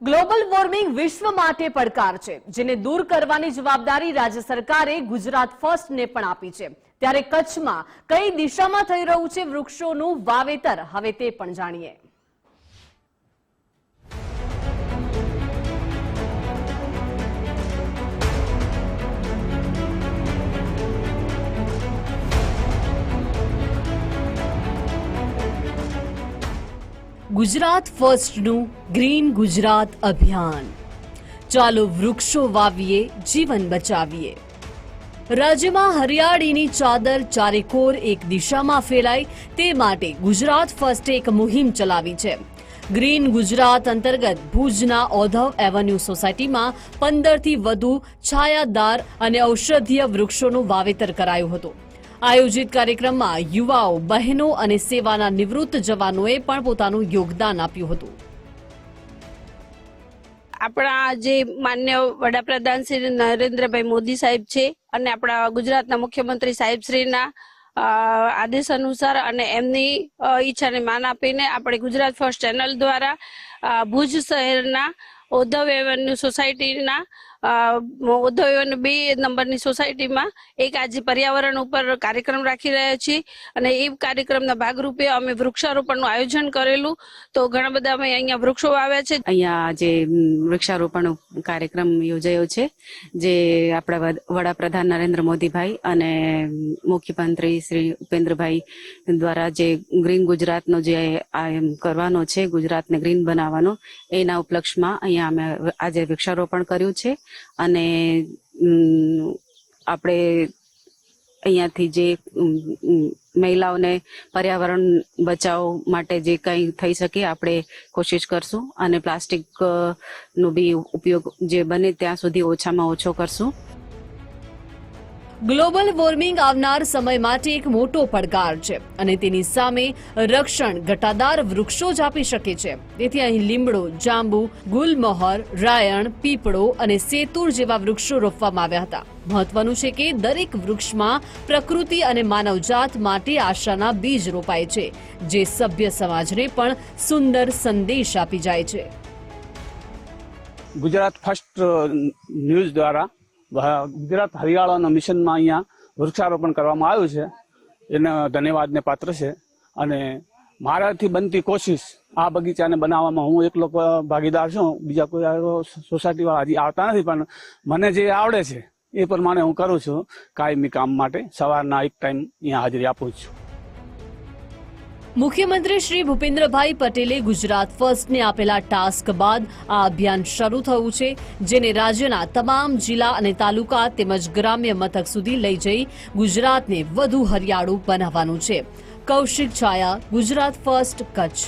Global warming વિશ્વ માટે પડકાર છે, જેને દૂર કરવાની જવાબદારી રાજ્ય સરકારે ગુજરાત ફર્સ્ટને પણ આપી છે। ત્યારે કચ્છમાં કઈ દિશામાં થઈ રહ્યું છે વૃક્ષોનું વાવેતર, હવે તે પણ જાણીએ। ગુજરાત ફર્સ્ટનું ગ્રીન ગુજરાત અભિયાન। ચાલો વૃક્ષો વાવીએ, જીવન બચાવીએ। રાજ્યમાં હરિયાળીની ચાદર ચારેકોર એક દિશામાં ફેલાય તે માટે ગુજરાત ફર્સ્ટે એક મુહિમ ચલાવી છે। ગ્રીન ગુજરાત અંતર્ગત ભુજના ઓધવ એવન્યુ સોસાયટીમાં 15થી વધુ છાયાદાર અને ઔષધીય વૃક્ષોનું વાવેતર કરાયું હતું। આયોજિત કાર્યક્રમમાં યુવાઓ, બહેનો અને સેવાના નિવૃત્ત જવાનોએ પણ પોતાનું યોગદાન આપ્યું હતું। આપણા જે માન્ય વડાપ્રધાન શ્રી નરેન્દ્રભાઈ મોદી સાહેબ છે અને આપણા ગુજરાતના મુખ્યમંત્રી સાહેબ શ્રીના આદેશ અનુસાર અને એમની ઈચ્છાને માન આપીને આપણે ગુજરાત ફર્સ્ટ ચેનલ દ્વારા ભુજ શહેરના ઓધવ એવન્યુ સોસાયટીના ઓધવ એવન્યુ 2 નંબરની સોસાયટીમાં એક આજે પર્યાવરણ ઉપર કાર્યક્રમ રાખી રહ્યા છીએ અને એ કાર્યક્રમના ભાગરૂપે અમે વૃક્ષારોપણનું આયોજન કરેલું। તો ઘણા બધા અમે અહીંયા વૃક્ષો વાવ્યા છે। અહીંયા આજે વૃક્ષારોપણ કાર્યક્રમ યોજાયો છે, જે આપણા વડાપ્રધાન નરેન્દ્ર મોદીભાઈ અને મુખ્યમંત્રી શ્રી ઉપેન્દ્રભાઈ દ્વારા જે ગ્રીન ગુજરાતનો જે કરવાનો છે, ગુજરાતને ગ્રીન બનાવવાનો, એના ઉપલક્ષમાં અહીંયા અમે આજે વૃક્ષારોપણ કર્યું છે। અને આપણે અહીંયાથી જે મહિલાઓને પર્યાવરણ બચાવ માટે જે કંઈ થઈ શકે આપણે કોશિશ કરશું અને પ્લાસ્ટિકનો બી ઉપયોગ જે બને ત્યાં સુધી ઓછામાં ઓછો કરશું। ગ્લોબલ વોર્મિંગ આવનાર સમય માટે એક મોટો પડકાર છે અને તેની સામે રક્ષણ ઘટાદાર વૃક્ષો જ આપી શકે છે। તેથી અહીં લીમડો, જાંબુ, ગુલમોહર, રાયણ, પીપળો અને સેતુર જેવા વૃક્ષો રોપવામાં આવ્યા હતા। મહત્વનું છે કે દરેક વૃક્ષમાં પ્રકૃતિ અને માનવજાત માટે આશાના બીજ રોપાય છે, જે સભ્ય સમાજને પણ સુંદર સંદેશ આપી જાય છે। ગુજરાત ફર્સ્ટ ન્યૂઝ દ્વારા ગુજરાત હરિયાળાના મિશનમાં અહીંયા વૃક્ષારોપણ કરવામાં આવ્યું છે, એને ધન્યવાદને પાત્ર છે। અને મારાથી બનતી કોશિશ આ બગીચાને બનાવવામાં હું એકલો ભાગીદાર છું, બીજા કોઈ સોસાયટીવાળા હજી આવતા નથી, પણ મને જે આવડે છે એ પ્રમાણે હું કરું છું। કાયમી કામ માટે સવારના એક ટાઈમ અહીંયા હાજરી આપું છું। મુખ્યમંત્રી શ્રી ભૂપેન્દ્રભાઈ પટેલે ગુજરાત ફર્સ્ટને આપેલા ટાસ્ક બાદ આ અભિયાન શરૂ થયું છે, જેને રાજ્યના તમામ જિલ્લા અને તાલુકા તેમજ ગ્રામ્ય મથક સુધી લઈ જઈ ગુજરાતને વધુ હરિયાળું બનાવવાનું છે। કૌશિક છાયા, ગુજરાત ફર્સ્ટ, કચ્છ।